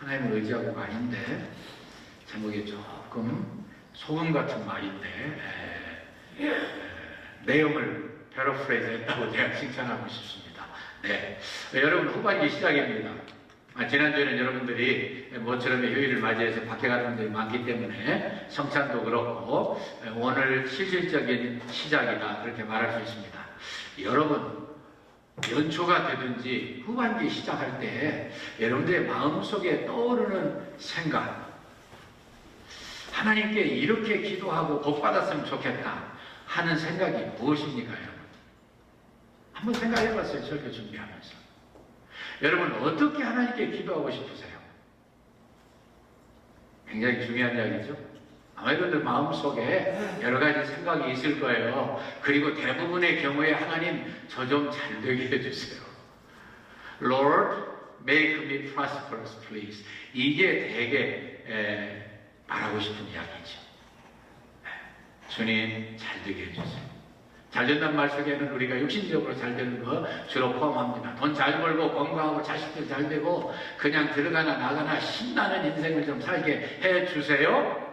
하나님을 의지하고가 아닌데 제목이 조금 소금 같은 말인데 내용을 패러프레이즈 했다고 제가 칭찬하고 싶습니다. 네, 여러분 후반기 시작입니다. 지난주에는 여러분들이 모처럼의 휴일을 맞이해서 밖에 가는 분들이 많기 때문에 성찬도 그렇고 오늘 실질적인 시작이다 그렇게 말할 수 있습니다. 여러분 연초가 되든지 후반기 시작할 때 여러분들의 마음속에 떠오르는 생각, 하나님께 이렇게 기도하고 복 받았으면 좋겠다 하는 생각이 무엇입니까? 여러분 한번 생각해 봤어요. 설교 준비하면서 여러분 어떻게 하나님께 기도하고 싶으세요? 굉장히 중요한 이야기죠. 아마 여러분들 마음속에 여러 가지 생각이 있을 거예요. 그리고 대부분의 경우에 하나님 저 좀 잘 되게 해주세요. Lord, make me prosperous, please. 이게 되게 말하고 싶은 이야기죠. 주님 잘 되게 해주세요. 잘 된다는 말 속에는 우리가 육신적으로 잘 되는 거 주로 포함합니다. 돈 잘 벌고 건강하고 자식들 잘 되고 그냥 들어가나 나가나 신나는 인생을 좀 살게 해주세요.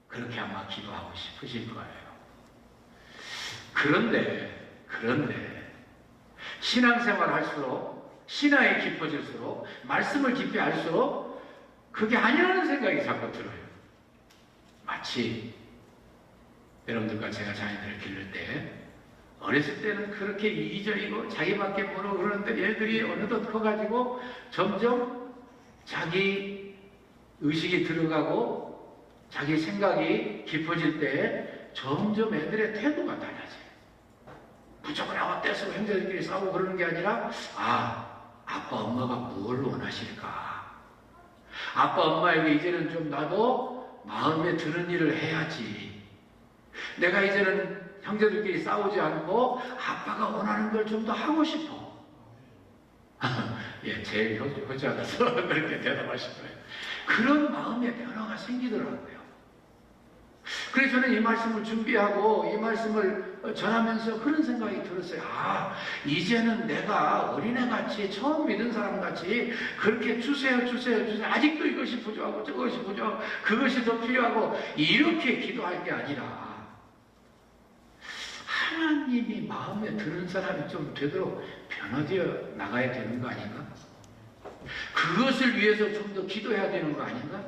그렇게 아마 기도하고 싶으실 거예요. 그런데 신앙생활 할수록 신앙이 깊어질수록 말씀을 깊이 알수록 그게 아니라는 생각이 자꾸 들어요. 마치 여러분들과 제가 자녀들을 기를 때 어렸을 때는 그렇게 이기적이고 자기밖에 모르고 그러는데 얘들이 어느덧 커가지고 점점 자기 의식이 들어가고 자기 생각이 깊어질 때 점점 애들의 태도가 달라져요. 무조건 떼쓰고 형제들끼리 싸우고 그러는 게 아니라 아빠 엄마가 뭘 원하실까? 아빠 엄마에게 이제는 좀 나도 마음에 드는 일을 해야지. 내가 이제는 형제들끼리 싸우지 않고 아빠가 원하는 걸 좀 더 하고 싶어. 예, 제일 효자 않아서 그렇게 대답하신 거예요. 그런 마음의 변화가 생기더라고요. 그래서 저는 이 말씀을 준비하고 이 말씀을 전하면서 그런 생각이 들었어요. 이제는 내가 어린애같이 처음 믿은 사람같이 그렇게 주세요 아직도 이것이 부족하고 저것이 부족하고 그것이 더 필요하고 이렇게 기도할 게 아니라 하나님이 마음에 드는 사람이 좀 되도록 변화되어 나가야 되는 거 아닌가? 그것을 위해서 좀 더 기도해야 되는 거 아닌가?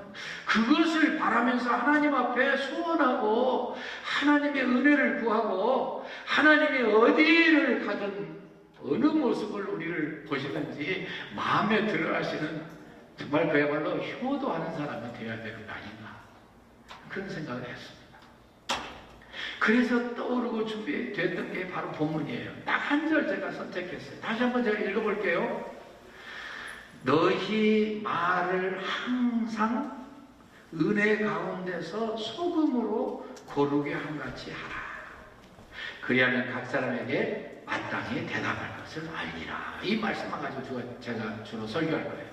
그것을 바라면서 하나님 앞에 소원하고 하나님의 은혜를 구하고 하나님이 어디를 가든 어느 모습을 우리를 보시든지 마음에 들어하시는 정말 그야말로 효도하는 사람이 되어야 되는 거 아닌가? 그런 생각을 했습니다. 그래서 떠오르고 준비됐던 게 바로 본문이에요. 딱 한 절 제가 선택했어요. 다시 한번 제가 읽어볼게요. 너희 말을 항상 은혜 가운데서 소금으로 고르게 함같이 하라. 그리하면 각 사람에게 마땅히 대답할 것을 알리라. 이 말씀만 가지고 제가 주로 설교할 거예요.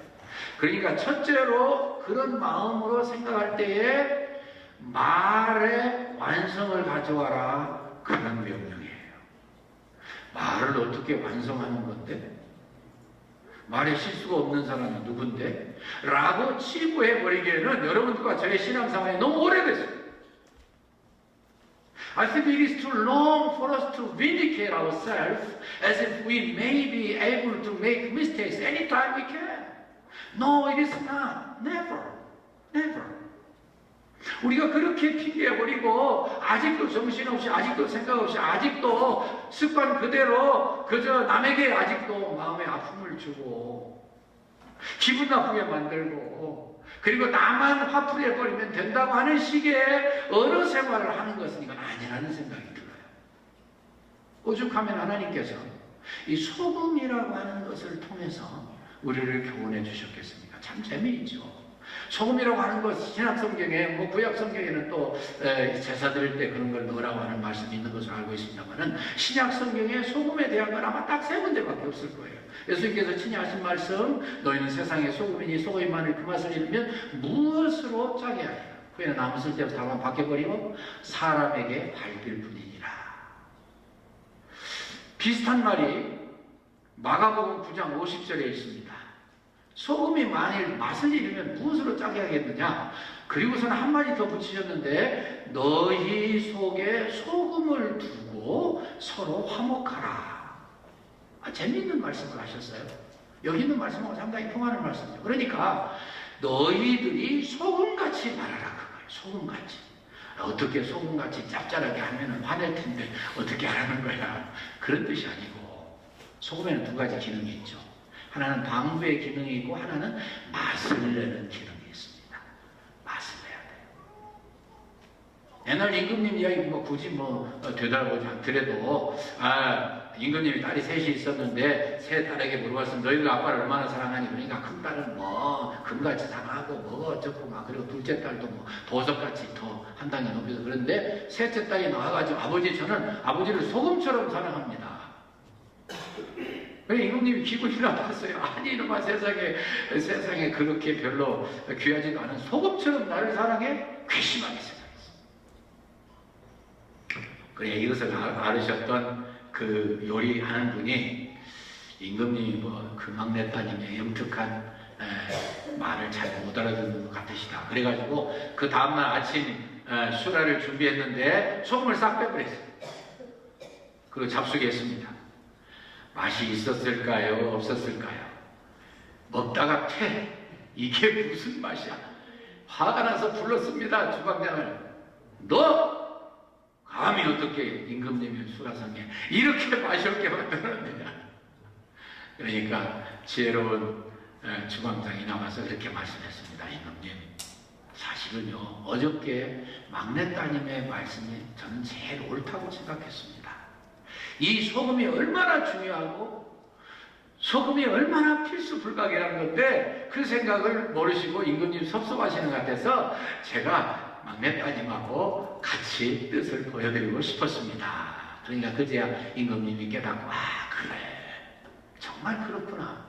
그러니까 첫째로 그런 마음으로 생각할 때에 말의 완성을 가져와라. 그런 명령이에요. 말을 어떻게 완성하는 건데? 말에 실수가 없는 사람은 누군데? 라고 치부해버리기에는 여러분들과 저의 신앙생활이 너무 오래됐어요. I think it is too long for us to vindicate ourselves as if we may be able to make mistakes anytime we can. No, it is not. Never. Never. 우리가 그렇게 핑계해버리고 아직도 정신없이 아직도 생각없이 아직도 습관 그대로 그저 남에게 아직도 마음의 아픔을 주고 기분 나쁘게 만들고 그리고 나만 화풀이해버리면 된다고 하는 식의 언어 생활을 하는 것은 이건 아니라는 생각이 들어요. 오죽하면 하나님께서 이 소금이라고 하는 것을 통해서 우리를 교훈해 주셨겠습니까? 참 재미있죠. 소금이라고 하는 것, 신약성경에, 구약성경에는 또 제사 드릴 때 그런 걸 넣으라고 하는 말씀이 있는 것으로 알고 있습니다만은 신약성경에 소금에 대한 건 아마 딱 3군데밖에 없을 거예요. 예수님께서 친히 하신 말씀, 너희는 세상의 소금이니 소금이 만일 그 맛을 잃으면 무엇으로 짜게 하리라. 후에는 나무 쓸데없이 다만 벗겨버리고 사람에게 밟힐 뿐이니라. 비슷한 말이 마가복음 9장 50절에 있습니다. 소금이 만일 맛을 잃으면 무엇으로 짜게 하겠느냐? 그리고서는 한마디 더 붙이셨는데 너희 속에 소금을 두고 서로 화목하라. 재미있는 말씀을 하셨어요. 여기 있는 말씀하고 상당히 통하는 말씀이죠. 그러니까 너희들이 소금같이 말하라 그거예요. 소금같이. 어떻게 소금같이 짭짤하게 하면 화낼 텐데 어떻게 하라는 거야. 그런 뜻이 아니고 소금에는 두 가지 기능이 있죠. 하나는 방부의 기능이 있고 하나는 맛을 내는 기능이 있습니다. 맛을 내야 돼요. 옛날 임금님 이야기 굳이 되돌아보지 않더라도 임금님이 딸이 셋이 있었는데 세 딸에게 물어봤으면 너희들 아빠를 얼마나 사랑하니? 그러니까 큰 딸은 금같이 사랑하고 어쩌고 그리고 둘째 딸도 보석같이 더 한 단계 높여서 그런데 셋째 딸이 나와가지고 아버지 저는 아버지를 소금처럼 사랑합니다. 임금님이 기분이 나빴어요. 아니 이놈아 세상에 그렇게 별로 귀하지도 않은 소금처럼 나를 사랑해? 괘씸하게 생각했어. 그래 이것을 알으셨던 그 요리하는 분이 임금님이 그 막내따님의 영특한 말을 잘 못 알아듣는 것 같으시다. 그래가지고 그 다음날 아침 수라를 준비했는데 소금을 싹 빼버렸어요. 그리고 잡수겠습니다. 맛이 있었을까요? 없었을까요? 먹다가 이게 무슨 맛이야? 화가 나서 불렀습니다. 주방장을. 너 감히 어떻게 임금님의 수라상에 이렇게 맛이 없게 만들었느냐? 그러니까 지혜로운 주방장이 나와서 이렇게 말씀했습니다. 임금님, 사실은요 어저께 막내따님의 말씀이 저는 제일 옳다고 생각했습니다. 이 소금이 얼마나 중요하고 소금이 얼마나 필수 불가결한 건데 그 생각을 모르시고 임금님 섭섭하시는 것 같아서 제가 막내따님하고 같이 뜻을 보여드리고 싶었습니다. 그러니까 그제야 임금님이 깨닫고 그래 정말 그렇구나.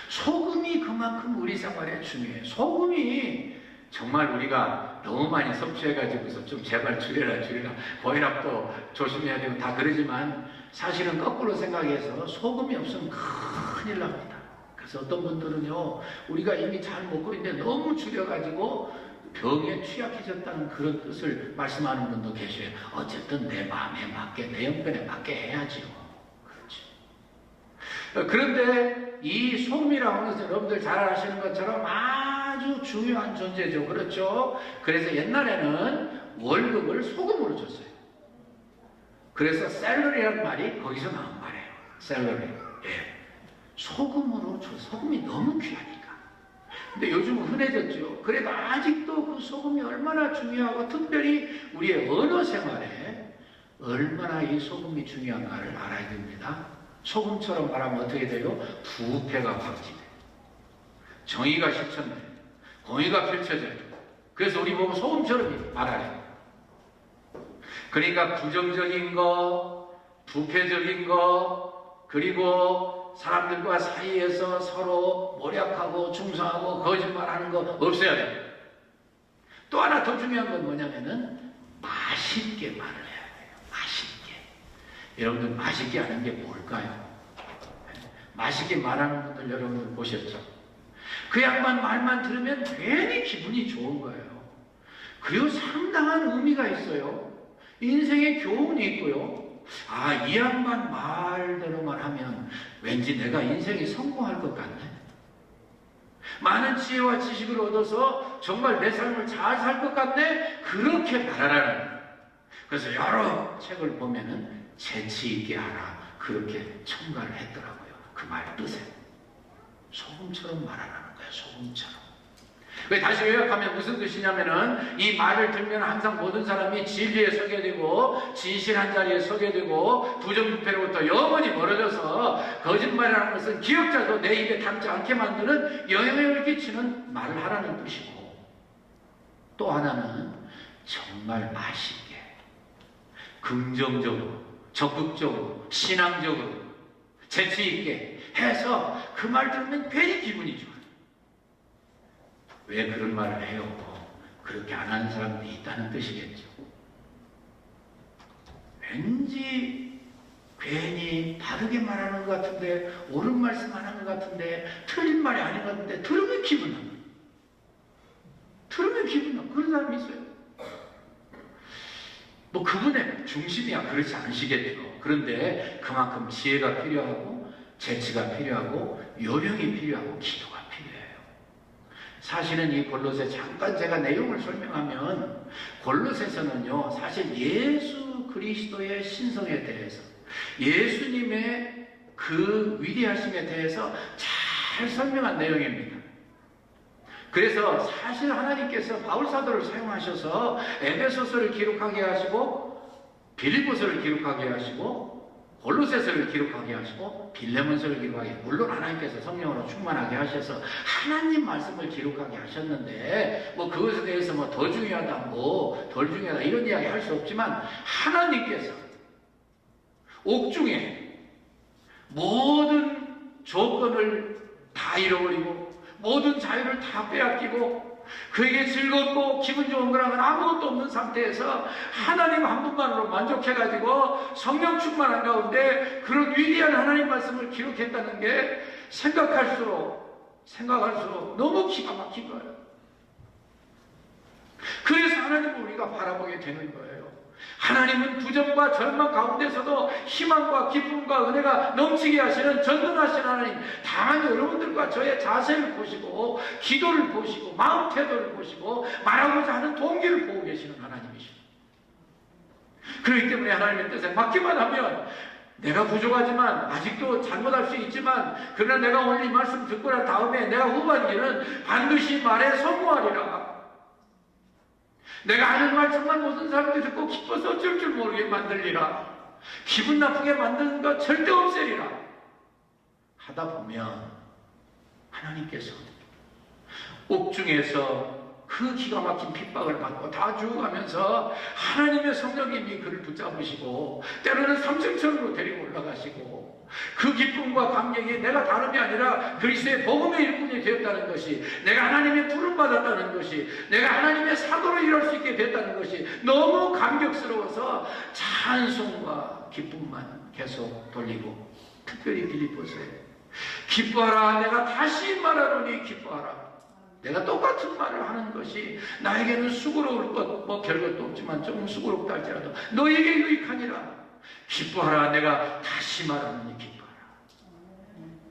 소금이 그만큼 우리 생활에 중요해. 소금이 정말 우리가 너무 많이 섭취해가지고서 좀 제발 줄여라 고혈압도 조심해야 되고 다 그러지만 사실은 거꾸로 생각해서 소금이 없으면 큰일 납니다. 그래서 어떤 분들은요 우리가 이미 잘 먹고 있는데 너무 줄여가지고 병에 취약해졌다는 그런 뜻을 말씀하는 분도 계셔요. 어쨌든 내 마음에 맞게 내 형편에 맞게 해야지요. 그렇지. 그런데 이 소금이라고 하는 것은 여러분들 잘 아시는 것처럼 아주 중요한 존재죠. 그렇죠? 그래서 옛날에는 월급을 소금으로 줬어요. 그래서 샐러리라는 말이 거기서 나온 말이에요. 샐러리. 소금으로 줘. 소금이 너무 귀하니까. 근데 요즘은 흔해졌죠. 그래도 아직도 그 소금이 얼마나 중요하고 특별히 우리의 언어 생활에 얼마나 이 소금이 중요한가를 알아야 됩니다. 소금처럼 말하면 어떻게 돼요? 부패가 방지돼요. 정의가 실천돼요. 공의가 펼쳐져요. 그래서 우리 보고 소금처럼 말하래요. 그러니까 부정적인 거, 부패적인 거, 그리고 사람들과 사이에서 서로 모략하고 중상하고 거짓말하는 거 없애야 돼요. 또 하나 더 중요한 건 뭐냐면은 맛있게 말을 해야 돼요. 맛있게. 여러분들 맛있게 하는 게 뭘까요? 맛있게 말하는 분들 여러분들 보셨죠? 그 양반 말만 들으면 괜히 기분이 좋은 거예요. 그리고 상당한 의미가 있어요. 인생에 교훈이 있고요. 이 양반 말대로만 하면 왠지 내가 인생이 성공할 것 같네. 많은 지혜와 지식을 얻어서 정말 내 삶을 잘 살 것 같네. 그렇게 말하라는 거예요. 그래서 여러 책을 보면은 재치 있게 하라 그렇게 첨가를 했더라고요. 그 말 뜻에 소금처럼 말하라는 거예요. 소금처럼. 다시 요약하면 무슨 뜻이냐면은 이 말을 들면 항상 모든 사람이 진리에 서게 되고 진실한 자리에 서게 되고 부정부패로부터 영원히 멀어져서 거짓말이라는 것은 기억자도 내 입에 담지 않게 만드는 영향력을 끼치는 말을 하라는 뜻이고, 또 하나는 정말 맛있게 긍정적으로 적극적으로 신앙적으로 재치있게 해서 그 말 들으면 괜히 기분이 좋아요. 왜 그런 말을 해요? 그렇게 안 하는 사람들이 있다는 뜻이겠죠. 왠지 괜히 바르게 말하는 것 같은데, 옳은 말씀 하는 것 같은데, 틀린 말이 아닌 것 같은데, 들으면 기분 나요. 들으면 기분 나요. 그런 사람이 있어요. 뭐 그분의 중심이야 그렇지 않으시겠죠. 그런데 그만큼 지혜가 필요하고, 재치가 필요하고, 요령이 필요하고, 기도가 필요해요. 사실은 이 골로새 잠깐 제가 내용을 설명하면, 골로새서는요 사실 예수 그리스도의 신성에 대해서, 예수님의 그 위대하심에 대해서 잘 설명한 내용입니다. 그래서 사실 하나님께서 바울사도를 사용하셔서 에베소서를 기록하게 하시고, 빌립보서를 기록하게 하시고, 골로새서를 기록하게 하시고, 빌레몬서를 기록하게 하시고, 물론 하나님께서 성령으로 충만하게 하셔서 하나님 말씀을 기록하게 하셨는데, 뭐 그것에 대해서 뭐 더 중요하다, 뭐 덜 중요하다 이런 이야기 할 수 없지만, 하나님께서 옥중에 모든 조건을 다 잃어버리고 모든 자유를 다 빼앗기고 그에게 즐겁고 기분 좋은 거랑은 아무것도 없는 상태에서 하나님 한 분만으로 만족해가지고 성령 충만한 가운데 그런 위대한 하나님 말씀을 기록했다는 게 생각할수록 너무 기가 막힌 거예요. 그래서 하나님을 우리가 바라보게 되는 거예요. 하나님은 부정과 절망 가운데서도 희망과 기쁨과 은혜가 넘치게 하시는 전능하신 하나님, 다만 여러분들과 저의 자세를 보시고 기도를 보시고 마음 태도를 보시고 말하고자 하는 동기를 보고 계시는 하나님이십니다. 그렇기 때문에 하나님의 뜻에 맞기만 하면, 내가 부족하지만 아직도 잘못할 수 있지만, 그러나 내가 오늘 이 말씀 듣고 난 다음에 내가 후반기는 반드시 말에 성공하리라. 내가 하는 말씀만 모든 사람들이 듣고 기뻐서 어쩔 줄 모르게 만들리라. 기분 나쁘게 만드는 것 절대 없애리라. 하다 보면 하나님께서 옥중에서 그 기가 막힌 핍박을 받고 다 죽어가면서 하나님의 성령님이 그를 붙잡으시고 때로는 삼층천으로 데리고 올라가시고, 그 기쁨과 감격이 내가 다름이 아니라 그리스도의 복음의 일꾼이 되었다는 것이, 내가 하나님의 부름받았다는 것이, 내가 하나님의 사도로 일할 수 있게 됐다는 것이 너무 감격스러워서 찬송과 기쁨만 계속 돌리고, 특별히 빌립보서에 기뻐하라, 내가 다시 말하노니 기뻐하라. 내가 똑같은 말을 하는 것이 나에게는 수고로울 것, 뭐 별것도 없지만 조금 수고롭다 할지라도 너에게 유익하니라. 기뻐하라, 내가 다시 말하노니 기뻐하라.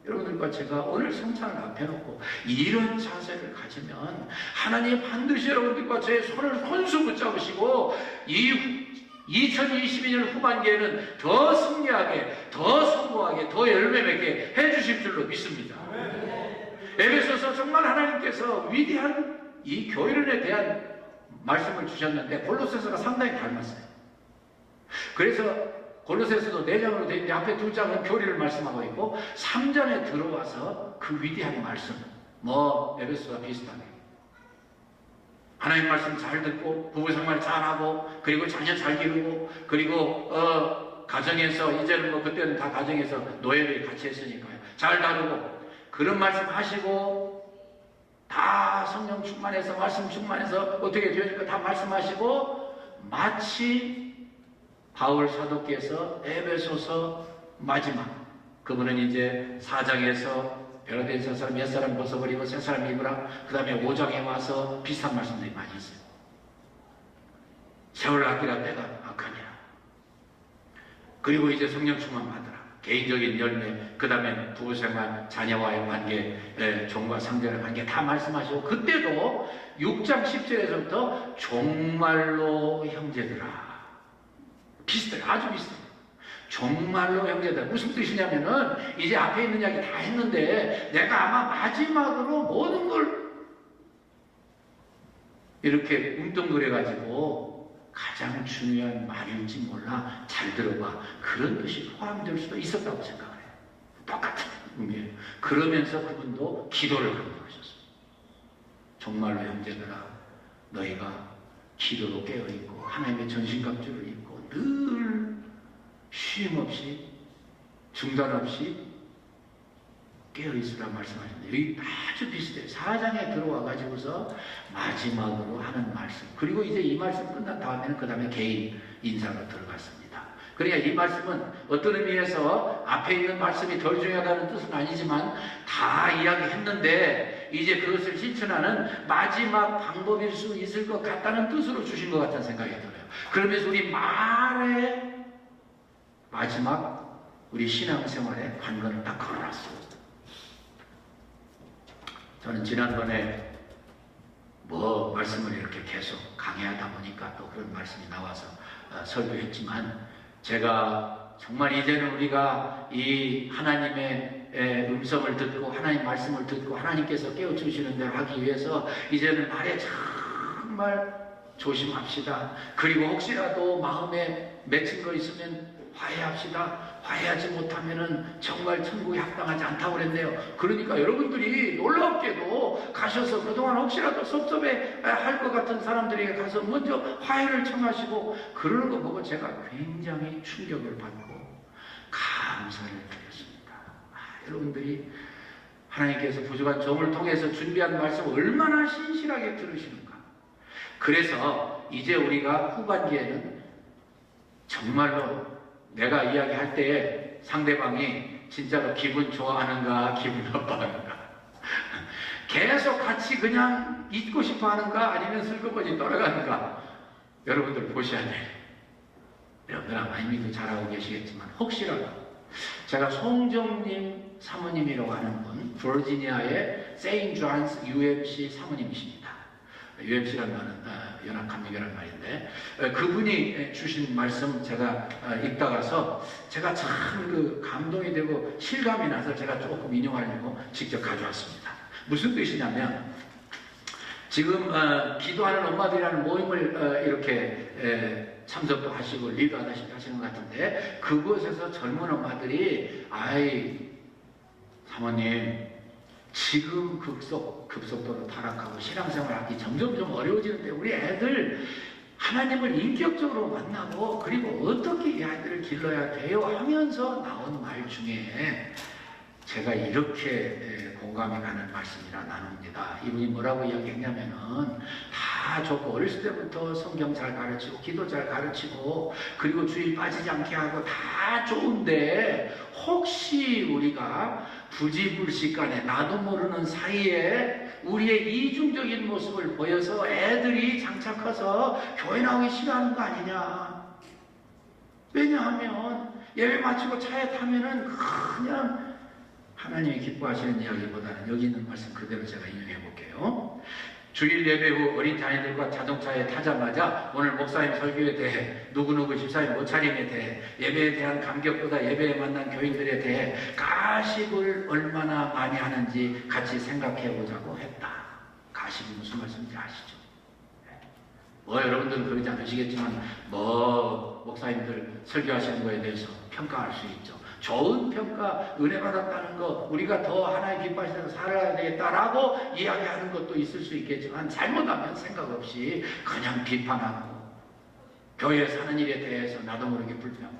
여러분들과 제가 오늘 성찬을 앞에 놓고 이런 자세를 가지면 하나님 반드시 여러분들과 저의 손을 손수 붙잡으시고 이 2022년 후반기에는 더 승리하게, 더 성공하게, 더 열매 맺게 해주실 줄로 믿습니다. 에베소서 정말 하나님께서 위대한 이 교회론에 대한 말씀을 주셨는데 골로새서가 상당히 닮았어요. 그래서 골로새서도 4장으로 되어 있는데 앞에 2장은 교리를 말씀하고 있고 3장에 들어와서 그 위대한 말씀, 뭐 에베소와 비슷하게 하나님 말씀 잘 듣고 부부생활 잘하고 그리고 자녀 잘 기르고 그리고 가정에서 이제는 뭐 그때는 다 가정에서 노예들이 같이 했으니까요. 잘 다루고 그런 말씀 하시고 다 성령 충만해서 말씀 충만해서 어떻게 되어질까 다 말씀하시고 마치 바울 사도께서 에베소서 마지막 그분은 이제 4장에서 베로된 새 사람, 옛 사람 벗어버리고 새 사람 입으라. 그 다음에 5장에 와서 비슷한 말씀들이 많이 있어요. 세월 아끼라 때가 악하니라. 그리고 이제 성령 충만 받으라. 개인적인 열매, 그 다음에 부부생활, 자녀와의 관계, 종과 상전의 관계 다 말씀하시고 그때도 6장 10절에서부터 종말로 형제들아. 비슷해요. 아주 비슷해요. 정말로 형제들 무슨 뜻이냐면은 이제 앞에 있는 이야기 다 했는데 내가 아마 마지막으로 모든 걸 이렇게 뭉뚱그려가지고 가장 중요한 말인지 몰라 잘 들어봐 그런 뜻이 포함될 수도 있었다고 생각해요. 똑같은 의미예요. 그러면서 그분도 기도를 강조하셨어요. 정말로 형제들아 너희가 기도로 깨어있고 하나님의 전신갑주를 입고 늘 쉼없이 중단 없이 깨어있으라 말씀하셨는데 여기 아주 비슷해요. 4장에 들어와가지고서 마지막으로 하는 말씀 그리고 이제 이 말씀 끝난 다음에는 그 다음에 개인 인사로 들어갔습니다. 그러니까 이 말씀은 어떤 의미에서 앞에 있는 말씀이 덜 중요하다는 뜻은 아니지만 다 이야기했는데 이제 그것을 실천하는 마지막 방법일 수 있을 것 같다는 뜻으로 주신 것 같은 생각이 들어요. 그러면서 우리 말의 마지막 우리 신앙생활의 관건을 딱 걸어놨어요. 저는 지난번에 말씀을 이렇게 계속 강의하다 보니까 또 그런 말씀이 나와서 설교했지만, 제가 정말 이제는 우리가 이 하나님의 음성을 듣고 하나님 말씀을 듣고 하나님께서 깨우치시는 대로 하기 위해서 이제는 말에 정말 조심합시다. 그리고 혹시라도 마음에 맺힌 거 있으면 화해합시다. 화해하지 못하면은 정말 천국에 합당하지 않다고 그랬네요. 그러니까 여러분들이 놀랍게도 가셔서 그동안 혹시라도 섭섭해 할 것 같은 사람들에게 가서 먼저 화해를 청하시고 그러는 거 보고 제가 굉장히 충격을 받고 감사를 드렸습니다. 여러분들이 하나님께서 부족한 종을 통해서 준비한 말씀을 얼마나 신실하게 들으시는가. 그래서 이제 우리가 후반기에는 정말로 내가 이야기할 때에 상대방이 진짜로 기분 좋아하는가 기분 나빠하는가 계속 같이 그냥 잊고 싶어 하는가 아니면 슬그머니 돌아가는가 여러분들 보셔야 돼요. 여러분들 아마 이미도 잘하고 계시겠지만 혹시라도 제가 송정님 사모님이라고 하는 분, 버지니아의 세인트 존스 UMC 사모님이십니다. UMC라는 말은 연합감리교라는 말인데 그분이 주신 말씀 제가 읽다가서 제가 참 그 감동이 되고 실감이 나서 제가 조금 인용하려고 직접 가져왔습니다. 무슨 뜻이냐면 지금 기도하는 엄마들이라는 모임을 이렇게 참석도 하시고 리더하다시피 하시는 것 같은데 그곳에서 젊은 엄마들이 사모님 지금 급속도로 타락하고 신앙생활하기 점점 어려워지는데 우리 애들 하나님을 인격적으로 만나고 그리고 어떻게 이 아이들을 길러야 돼요 하면서 나온 말 중에 제가 이렇게 공감이 가는 말씀이라 나눕니다. 이분이 뭐라고 이야기했냐면은 다 좋고 어렸을 때부터 성경 잘 가르치고 기도 잘 가르치고 그리고 주일 빠지지 않게 하고 다 좋은데 혹시 우리가 부지불식간에 나도 모르는 사이에 우리의 이중적인 모습을 보여서 애들이 장차 커서 교회 나오기 싫어하는 거 아니냐. 왜냐하면 예배 마치고 차에 타면은 그냥 하나님이 기뻐하시는 이야기보다는 여기 있는 말씀 그대로 제가 인용해 볼게요. 주일 예배 후 어린 자녀들과 자동차에 타자마자 오늘 목사님 설교에 대해 누구누구 집사님 모차림에 대해 예배에 대한 감격보다 예배에 만난 교인들에 대해 가십을 얼마나 많이 하는지 같이 생각해 보자고 했다. 가십이 무슨 말씀인지 아시죠? 여러분들은 그러지 않으시겠지만 목사님들 설교하시는 거에 대해서 평가할 수 있죠. 좋은 평가, 은혜 받았다는 거, 우리가 더 하나님 기뻐하시는 대로 살아야 되겠다라고 이야기하는 것도 있을 수 있겠지만 잘못하면 생각 없이 그냥 비판하고 교회 사는 일에 대해서 나도 모르게 불평하고.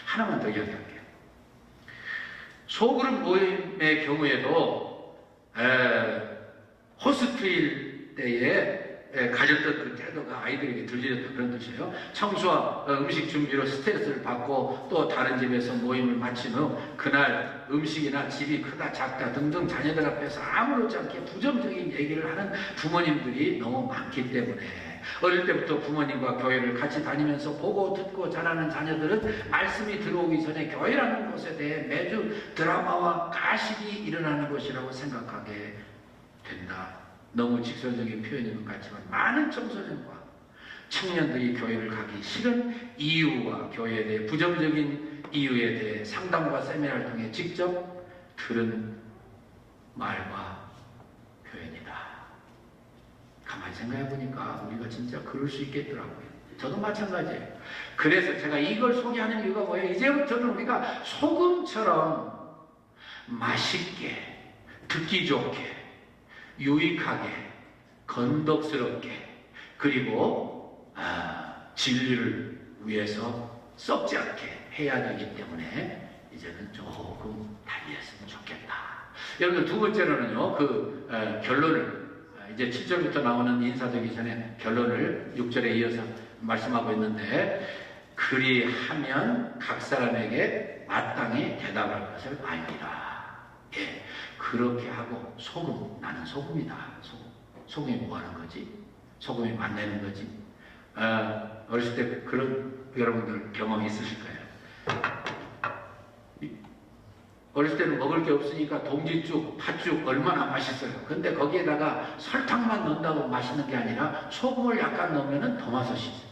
하나만 더 이야기할게요. 소그룹 모임의 경우에도 호스트일 때에 가졌던 그 태도가 아이들에게 들려졌던 그런 뜻이에요. 청소와 음식 준비로 스트레스를 받고 또 다른 집에서 모임을 마친 후 그날 음식이나 집이 크다 작다 등등 자녀들 앞에서 아무렇지 않게 부정적인 얘기를 하는 부모님들이 너무 많기 때문에 어릴 때부터 부모님과 교회를 같이 다니면서 보고 듣고 자라는 자녀들은 말씀이 들어오기 전에 교회라는 곳에 대해 매주 드라마와 가십이 일어나는 것이라고 생각하게 된다. 너무 직설적인 표현인 것 같지만 많은 청소년과 청년들이 교회를 가기 싫은 이유와 교회에 대해 부정적인 이유에 대해 상담과 세미나를 통해 직접 들은 말과 표현이다. 가만히 생각해 보니까 우리가 진짜 그럴 수 있겠더라고요. 저도 마찬가지예요. 그래서 제가 이걸 소개하는 이유가 뭐예요? 이제부터는 우리가 소금처럼 맛있게 듣기 좋게 유익하게, 건덕스럽게, 그리고 진리를 위해서 썩지 않게 해야 되기 때문에 이제는 조금 달리했으면 좋겠다. 여러분 두 번째로는요, 결론을 이제 7절부터 나오는 인사드리기 전에 결론을 6절에 이어서 말씀하고 있는데 그리하면 각 사람에게 마땅히 대답할 것을 알리라. 예, 그렇게 하고 나는 소금이다. 소금이 뭐 하는 거지? 소금이 맛내는 거지? 어렸을 때 그런 여러분들 경험 있으실 거예요. 어렸을 때는 먹을 게 없으니까 동지죽, 팥죽 얼마나 맛있어요. 근데 거기에다가 설탕만 넣는다고 맛있는 게 아니라 소금을 약간 넣으면 더 맛있어요.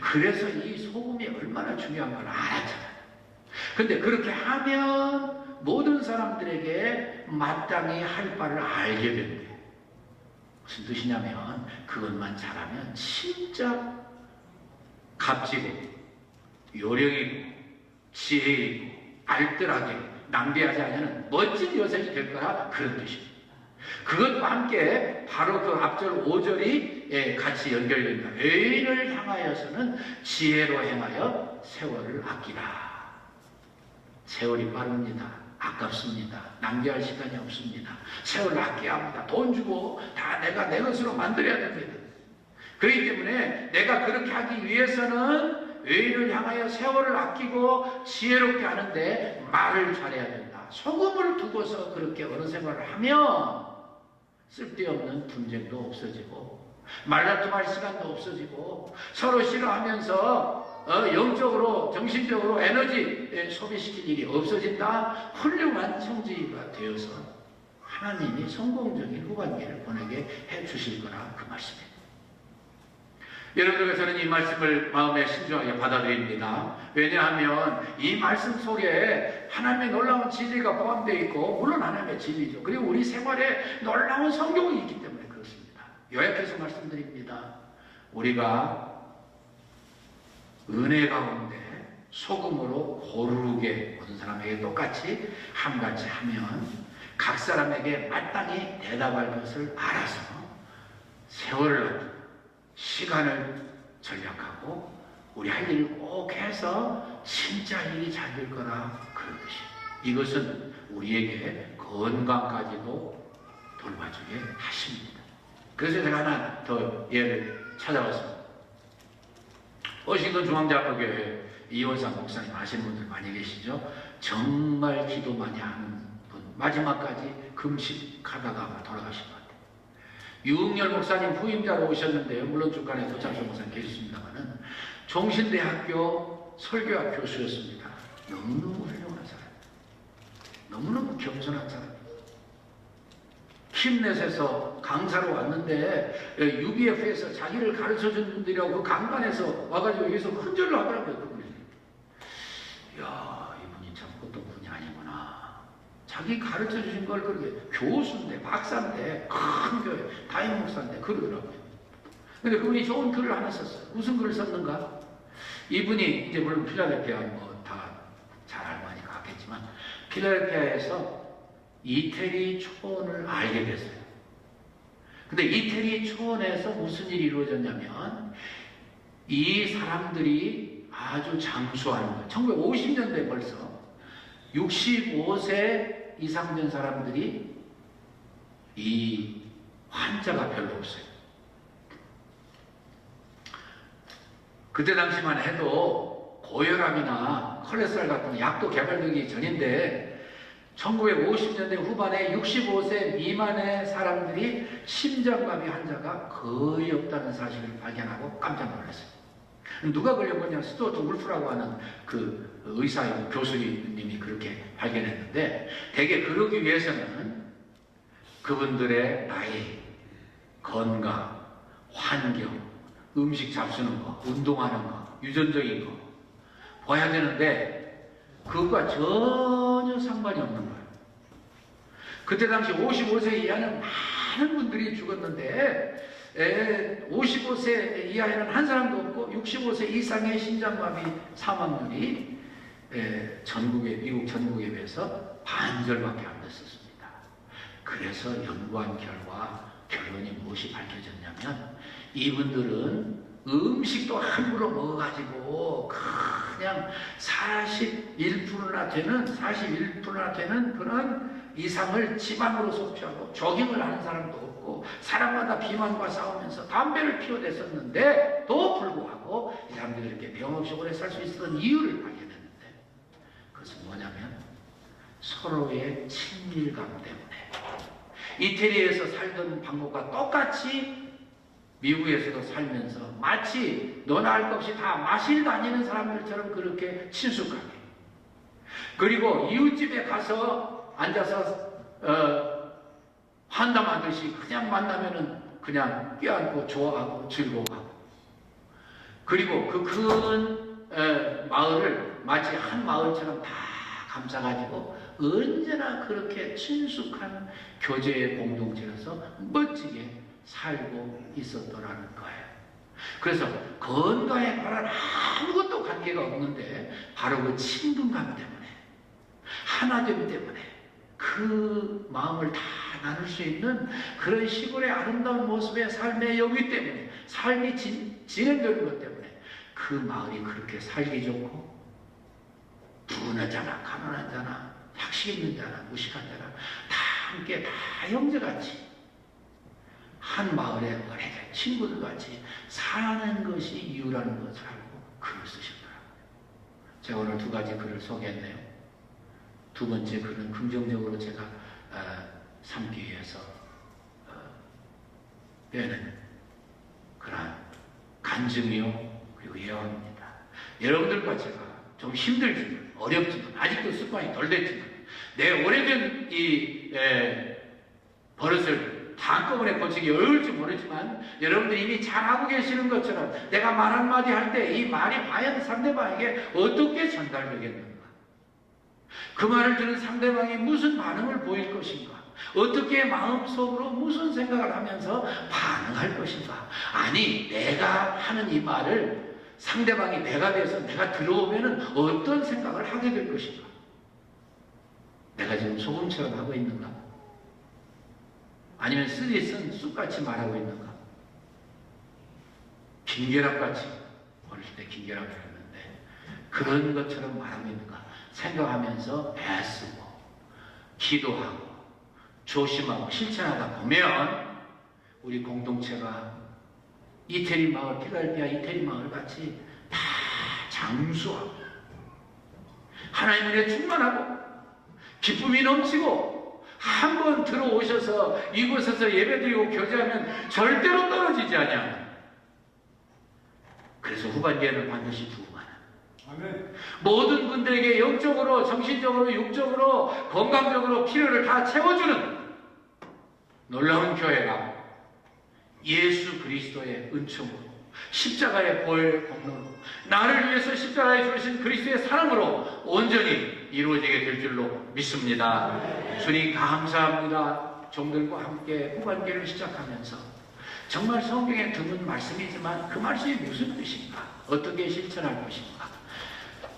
그래서 이 소금이 얼마나 중요한 걸 알았잖아요. 근데 그렇게 하면 모든 사람들에게 마땅히 할 바를 알게 된대요. 무슨 뜻이냐면 그것만 잘하면 진짜 값지고 요령이고 지혜이고 알뜰하게 낭비하지 않는 멋진 여성이 될 거라 그런 뜻입니다. 그것과 함께 바로 그 앞절 5절이 같이 연결됩니다. 의인을 향하여서는 지혜로 행하여 세월을 아끼라. 세월이 빠릅니다. 아깝습니다. 낭비할 시간이 없습니다. 세월을 아껴야 합니다. 돈 주고 다 내가 내 것으로 만들어야 됩니다. 그렇기 때문에 내가 그렇게 하기 위해서는 의인을 향하여 세월을 아끼고 지혜롭게 하는데 말을 잘해야 된다. 소금을 두고서 그렇게 어느 생활을 하면 쓸데없는 분쟁도 없어지고 말다툼할 시간도 없어지고 서로 싫어하면서 영적으로 정신적으로 에너지 소비시킬 일이 없어진다. 훌륭한 성지가 되어서 하나님이 성공적인 후반기를 보내게 해주실 거라 그 말씀입니다. 여러분들과 저는 이 말씀을 마음에 신중하게 받아들입니다. 왜냐하면 이 말씀 속에 하나님의 놀라운 진리가 포함되어 있고 물론 하나님의 진리죠. 그리고 우리 생활에 놀라운 성경이 있기 때문에 그렇습니다. 요약해서 말씀드립니다. 우리가 은혜 가운데 소금으로 고르게 모든 사람에게 똑같이 함같이 하면 각 사람에게 마땅히 대답할 것을 알아서 세월을 시간을 절약하고 우리 할 일을 꼭 해서 진짜 일이 잘 될 거라 그런 뜻이에요. 이것은 우리에게 건강까지도 돌봐주게 하십니다. 그래서 제가 하나 더 예를 찾아봤습니다. 워싱턴 중앙장로교회 이원상 목사님 아시는 분들 많이 계시죠? 정말 기도 많이 하는 분, 마지막까지 금식하다가 돌아가신 것 같아요. 유흥열 목사님 후임자로 오셨는데요. 물론 중간에 도창수 목사님 계셨습니다만은 종신대학교 설교학 교수였습니다. 너무너무 훌륭한 사람, 너무너무 겸손한 사람. 힘내서 강사로 왔는데 UBF에서 자기를 가르쳐준 분들이라고 그 강단에서 와가지고 여기서 큰절을 하더라고요. 그분이. 이야, 이분이 참 보통 분이 아니구나. 자기 가르쳐주신 걸 그렇게 교수인데 박사인데 큰 교회 다임 목사인데 그러더라고요. 근데 그분이 좋은 글을 하나 썼어요. 무슨 글을 썼는가? 이분이 이제 물론 필라델피아 뭐 다 잘 알고 하니까 알겠지만 필라델피아에서 이태리 초원을 알게 됐어요. 근데 이태리 초원에서 무슨 일이 이루어졌냐면 이 사람들이 아주 장수하는 거예요. 1950년대 벌써 65세 이상 된 사람들이 이 환자가 별로 없어요. 그때 당시만 해도 고혈압이나 콜레스테롤 같은 약도 개발되기 전인데 1950년대 후반에 65세 미만의 사람들이 심장마비 환자가 거의 없다는 사실을 발견하고 깜짝 놀랐어요. 누가 걸려보냐? 스튜어트 울프라고 하는 그 의사이고 교수님이 그렇게 발견했는데 대개 그러기 위해서는 그분들의 나이, 건강, 환경, 음식 잡수는 거, 운동하는 거, 유전적인 거 봐야 되는데 그것과 전혀 상관이 없는 거예요. 그때 당시 55세 이하는 많은 분들이 죽었는데 55세 이하에는 한 사람도 없고 65세 이상의 심장마비 사망률이 미국 전국에 비해서 반절밖에 안 됐었습니다. 그래서 연구한 결론이 무엇이 밝혀졌냐면 이분들은 음식도 함부로 먹어가지고 그냥 41%나 되는 그런 이상을 지방으로 섭취하고 조깅을 하는 사람도 없고 사람마다 비만과 싸우면서 담배를 피워댔었는데도 불구하고 이 사람들이 이렇게 병 없이 오래 살 수 있었던 이유를 발견했는데, 그것은 뭐냐면 서로의 친밀감 때문에. 이태리에서 살던 방법과 똑같이 미국에서도 살면서 마치 너나 할 것 없이 다 마실 다니는 사람들처럼 그렇게 친숙하게, 그리고 이웃집에 가서 앉아서 환담하듯이 그냥 만나면은 그냥 껴안고 좋아하고 즐거워하고, 그리고 그 큰 마을을 마치 한 마을처럼 다 감싸가지고 언제나 그렇게 친숙한 교제의 공동체에서 멋지게 살고 있었더라는 거예요. 그래서 건강에 관한 아무것도 관계가 없는데 바로 그 친근감 때문에, 하나됨 때문에, 그 마음을 다 나눌 수 있는 그런 시골의 아름다운 모습의 삶의 여기 때문에, 삶이 진행되는 것 때문에 그 마을이 그렇게 살기 좋고, 부유한 자나 가난한 자나 학식 있는 자나 무식한 자나 다 함께 다 형제같이 한 마을에 어린애 친구들같이 사는 것이 이유라는 것을 알고 글을 쓰셨더라고요. 제가 오늘 두 가지 글을 소개했네요. 두 번째 글은 긍정적으로 제가 삼기 위해서 빼는 그러한 간증이요 그리고 예언입니다. 여러분들과 제가 좀 힘들지만 어렵지만 아직도 습관이 덜 됐지만 내 오래된 이 버릇을 한꺼번에 고치기 어려울지 모르지만 여러분들이 이미 잘하고 계시는 것처럼 내가 말 한마디 할 때 이 말이 과연 상대방에게 어떻게 전달되겠는가, 그 말을 들은 상대방이 무슨 반응을 보일 것인가, 어떻게 마음속으로 무슨 생각을 하면서 반응할 것인가. 아니, 내가 하는 이 말을 상대방이 내가 돼서 내가 들어오면 어떤 생각을 하게 될 것인가. 내가 지금 소금처럼 하고 있는가? 아니면 쓰리 쓴 쑥같이 말하고 있는가? 김계랍같이, 어릴 때 김계랍을 했는데 그런 것처럼 말하고 있는가 생각하면서 애쓰고 기도하고 조심하고 실천하다 보면 우리 공동체가 이태리 마을, 필라델피아 이태리 마을 같이 다 장수하고 하나님 은혜 충만하고 기쁨이 넘치고 한번 들어오셔서 이곳에서 예배드리고 교제하면 절대로 떨어지지 않냐. 그래서 후반기에는 반드시 두고만 모든 분들에게 영적으로, 정신적으로, 육적으로, 건강적으로 필요를 다 채워주는 놀라운 교회가 예수 그리스도의 은총으로, 십자가의 보혈 공로로, 나를 위해서 십자가에 주신 그리스도의 사랑으로 온전히 이루어지게 될 줄로 믿습니다. 주님 감사합니다. 종들과 함께 후반기를 시작하면서 정말 성경에 드문 말씀이지만 그 말씀이 무슨 뜻인가, 어떻게 실천할 것인가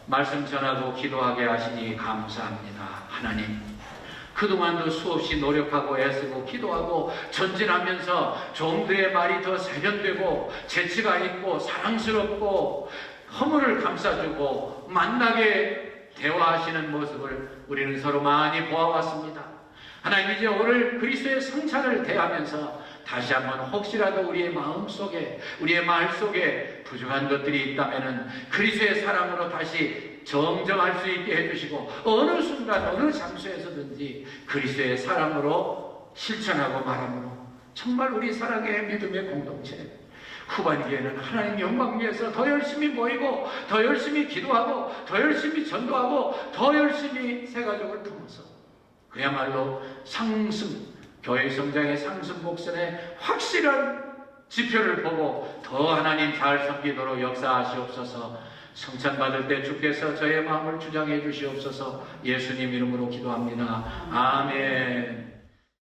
말씀 전하고 기도하게 하시니 감사합니다. 하나님, 그동안도 수없이 노력하고 애쓰고 기도하고 전진하면서 종들의 말이 더 세련되고 재치가 있고 사랑스럽고 허물을 감싸주고 만나게 대화하시는 모습을 우리는 서로 많이 보아왔습니다. 하나님, 이제 오늘 그리스도의 성찬을 대하면서 다시 한번 혹시라도 우리의 마음 속에, 우리의 말 속에 부족한 것들이 있다면 그리스도의 사랑으로 다시 정정할 수 있게 해주시고 어느 순간 어느 장소에서든지 그리스도의 사랑으로 실천하고 말함으로 정말 우리 사랑의 믿음의 공동체 후반기에는 하나님 영광 위해서 더 열심히 모이고 더 열심히 기도하고 더 열심히 전도하고 더 열심히 새가족을 품어서 그야말로 상승, 교회 성장의 상승 곡선의 확실한 지표를 보고 더 하나님 잘 섬기도록 역사하시옵소서. 성찬받을 때 주께서 저의 마음을 주장해 주시옵소서. 예수님 이름으로 기도합니다. 아멘.